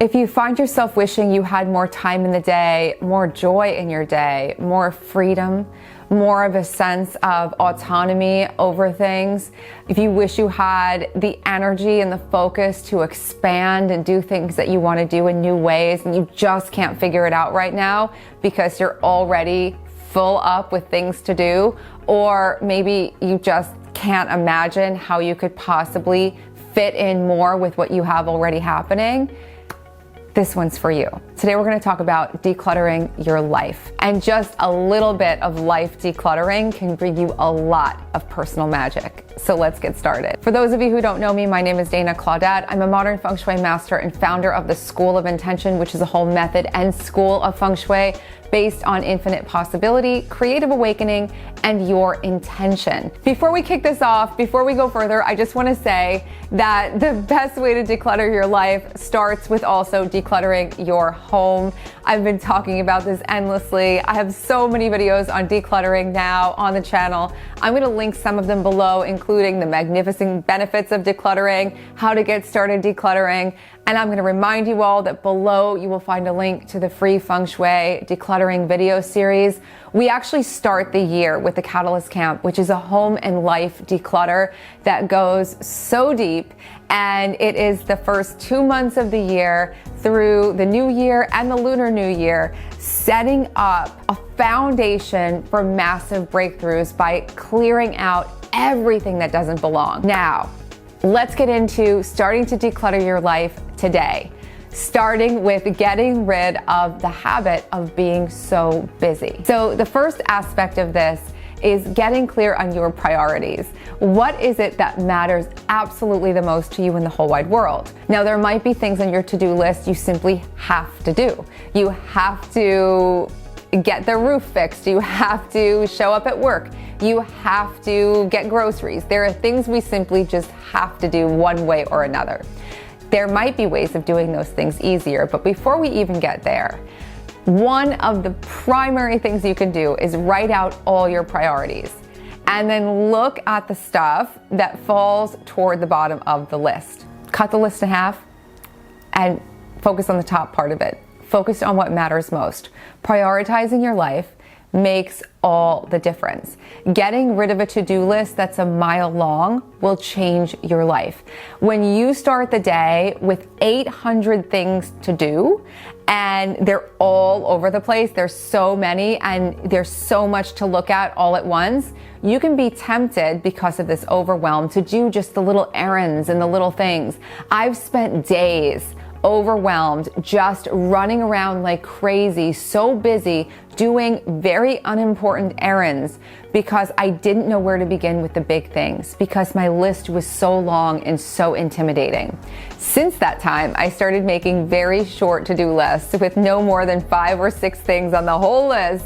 If you find yourself wishing you had more time in the day, more joy in your day, more freedom, more of a sense of autonomy over things, if you wish you had the energy and the focus to expand and do things that you want to do in new ways and you just can't figure it out right now because you're already full up with things to do, or maybe you just can't imagine how you could possibly fit in more with what you have already happening, this one's for you. Today we're going to talk about decluttering your life. And just a little bit of life decluttering can bring you a lot of personal magic. So let's get started. For those of you who don't know me, my name is Claudat. I'm a modern Feng Shui master and founder of the School of Intention, which is a whole method and school of Feng Shui based on infinite possibility, creative awakening, and your intention. Before we kick this off, before we go further, I just want to say that the best way to declutter your life starts with also decluttering your home. I've been talking about this endlessly. I have so many videos on decluttering now on the channel. I'm going to link some of them below, including the magnificent benefits of decluttering, how to get started decluttering, and I'm going to remind you all that below you will find a link to the free Feng Shui decluttering video series. We actually start the year with the Catalyst Camp, which is a home and life declutter that goes so deep. And it is the first 2 months of the year through the new year and the Lunar New Year, setting up a foundation for massive breakthroughs by clearing out everything that doesn't belong. Now, let's get into starting to declutter your life today, starting with getting rid of the habit of being so busy. So the first aspect of this is getting clear on your priorities. What is it that matters absolutely the most to you in the whole wide world? Now, there might be things on your to-do list you simply have to do. You have to get the roof fixed. You have to show up at work. You have to get groceries. There are things we simply just have to do one way or another. There might be ways of doing those things easier, but before we even get there, one of the primary things you can do is write out all your priorities and then look at the stuff that falls toward the bottom of the list. Cut the list in half and focus on the top part of it. Focus on what matters most. Prioritizing your life makes all the difference. Getting rid of a to-do list that's a mile long will change your life. When you start the day with 800 things to do and they're all over the place, there's so many and there's so much to look at all at once, you can be tempted because of this overwhelm to do just the little errands and the little things. I've spent days overwhelmed, just running around like crazy, so busy doing very unimportant errands because I didn't know where to begin with the big things because my list was so long and so intimidating. Since that time, I started making very short to-do lists with no more than 5 or 6 things on the whole list.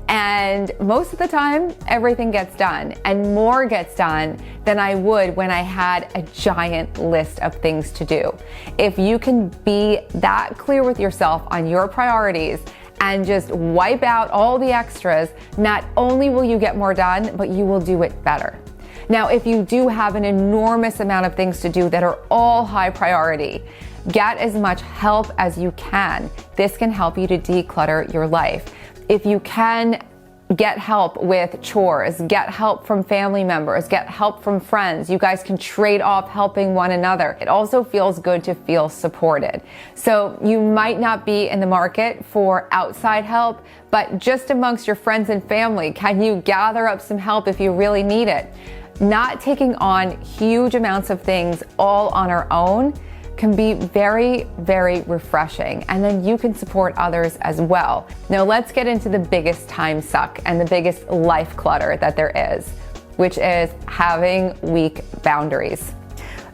And most of the time, everything gets done and more gets done than I would when I had a giant list of things to do. If you can be that clear with yourself on your priorities and just wipe out all the extras, not only will you get more done, but you will do it better. Now, if you do have an enormous amount of things to do that are all high priority, get as much help as you can. This can help you to declutter your life. If you can get help with chores, get help from family members, get help from friends, you guys can trade off helping one another. It also feels good to feel supported. So you might not be in the market for outside help, but just amongst your friends and family, can you gather up some help if you really need it? Not taking on huge amounts of things all on our own can be very, very refreshing. And then you can support others as well. Now let's get into the biggest time suck and the biggest life clutter that there is, which is having weak boundaries.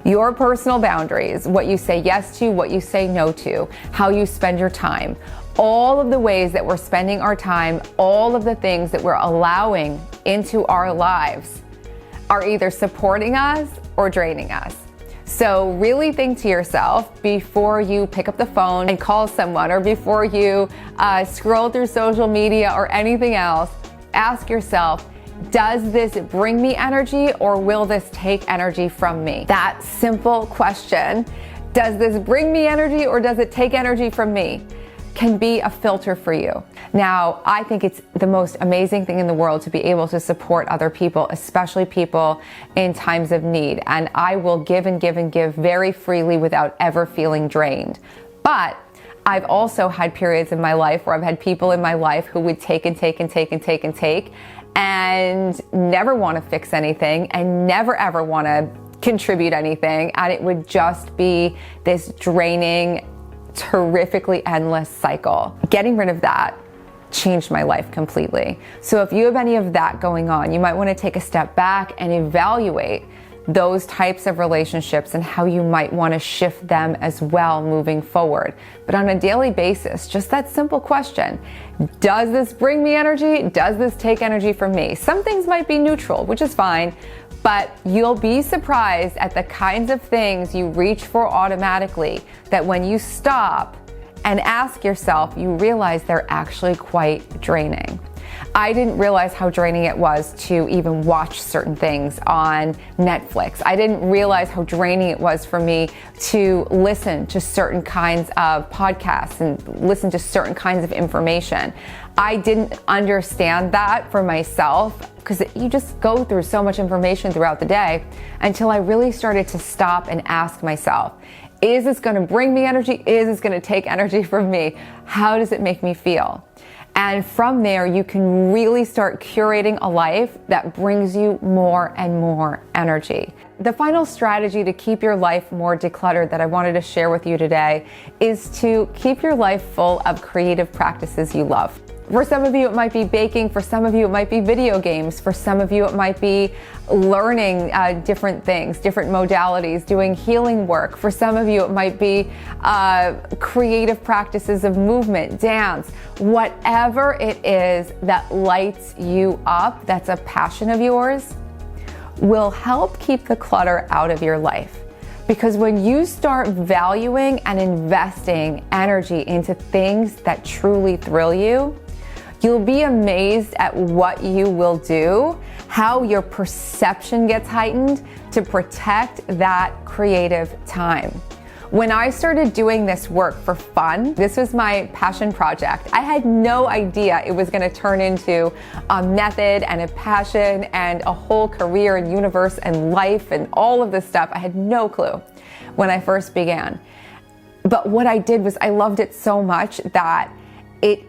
Your personal boundaries, what you say yes to, what you say no to, how you spend your time, all of the ways that we're spending our time, all of the things that we're allowing into our lives are either supporting us or draining us. So really think to yourself before you pick up the phone and call someone, or before you scroll through social media or anything else, ask yourself, does this bring me energy or will this take energy from me? That simple question Does this bring me energy or does it take energy from me? Can be a filter for you. Now, I think it's the most amazing thing in the world to be able to support other people, especially people in times of need. And I will give and give and give very freely without ever feeling drained. But I've also had periods in my life where I've had people in my life who would take and take and take and take and take and never want to fix anything and never ever want to contribute anything. And it would just be this draining, terrifically endless cycle. Getting rid of that changed my life completely. So if you have any of that going on, you might want to take a step back and evaluate those types of relationships and how you might want to shift them as well moving forward. But on a daily basis, just that simple question: does this bring me energy? Does this take energy from me? Some things might be neutral, which is fine, but you'll be surprised at the kinds of things you reach for automatically that when you stop and ask yourself, you realize they're actually quite draining. I didn't realize how draining it was to even watch certain things on Netflix. I didn't realize how draining it was for me to listen to certain kinds of podcasts and listen to certain kinds of information. I didn't understand that for myself because you just go through so much information throughout the day until I really started to stop and ask myself, is this going to bring me energy? Is this going to take energy from me? How does it make me feel? And from there, you can really start curating a life that brings you more and more energy. The final strategy to keep your life more decluttered that I wanted to share with you today is to keep your life full of creative practices you love. For some of you, it might be baking. For some of you, it might be video games. For some of you, it might be learning different things, different modalities, doing healing work. For some of you, it might be creative practices of movement, dance, whatever it is that lights you up, that's a passion of yours, will help keep the clutter out of your life. Because when you start valuing and investing energy into things that truly thrill you, you'll be amazed at what you will do, how your perception gets heightened to protect that creative time. When I started doing this work for fun, this was my passion project. I had no idea it was going to turn into a method and a passion and a whole career and universe and life and all of this stuff. I had no clue when I first began. But what I did was I loved it so much that it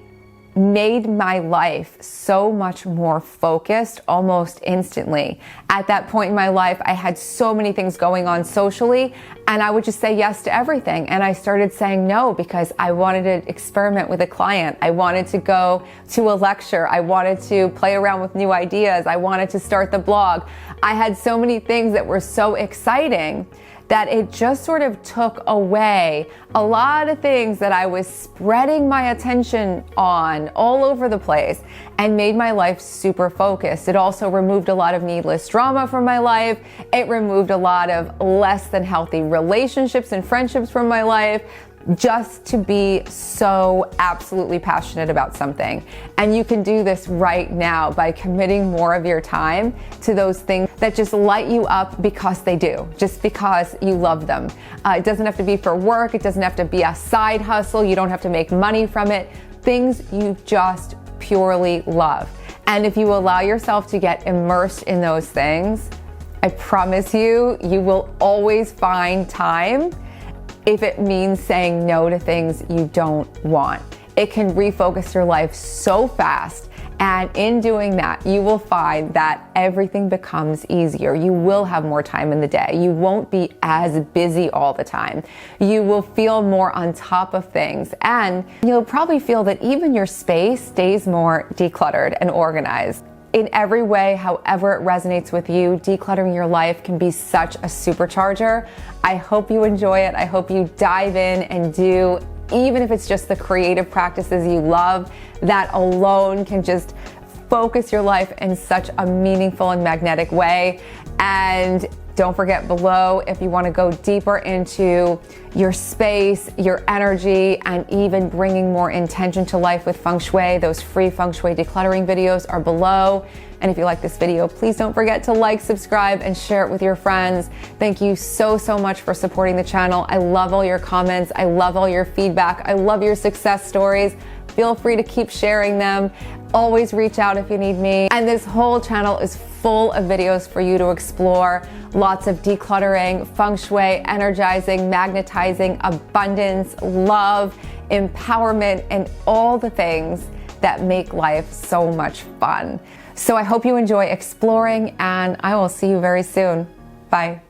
made my life so much more focused almost instantly. At that point in my life, I had so many things going on socially, and I would just say yes to everything. And I started saying no because I wanted to experiment with a client. I wanted to go to a lecture. I wanted to play around with new ideas. I wanted to start the blog. I had so many things that were so exciting that it just sort of took away a lot of things that I was spreading my attention on all over the place and made my life super focused. It also removed a lot of needless drama from my life. It removed a lot of less than healthy relationships and friendships from my life, just to be so absolutely passionate about something. And you can do this right now by committing more of your time to those things that just light you up because they do, just because you love them. It doesn't have to be for work. It doesn't have to be a side hustle. You don't have to make money from it. Things you just purely love. And if you allow yourself to get immersed in those things, I promise you, you will always find time if it means saying no to things you don't want. It can refocus your life so fast, and in doing that, you will find that everything becomes easier. You will have more time in the day. You won't be as busy all the time. You will feel more on top of things, and you'll probably feel that even your space stays more decluttered and organized. In every way, however it resonates with you, decluttering your life can be such a supercharger. I hope you enjoy it. I hope you dive in and do, even if it's just the creative practices you love, that alone can just focus your life in such a meaningful and magnetic way. And Don't forget below if you want to go deeper into your space, your energy, and even bringing more intention to life with Feng Shui. Those free Feng Shui decluttering videos are below. And if you like this video, please don't forget to like, subscribe, and share it with your friends. Thank you so much for supporting the channel. I love all your comments. I love all your feedback. I love your success stories. Feel free to keep sharing them. Always reach out if you need me. And this whole channel is full of videos for you to explore. Lots of decluttering, Feng Shui, energizing, magnetizing, abundance, love, empowerment, and all the things that make life so much fun. So I hope you enjoy exploring, and I will see you very soon. Bye.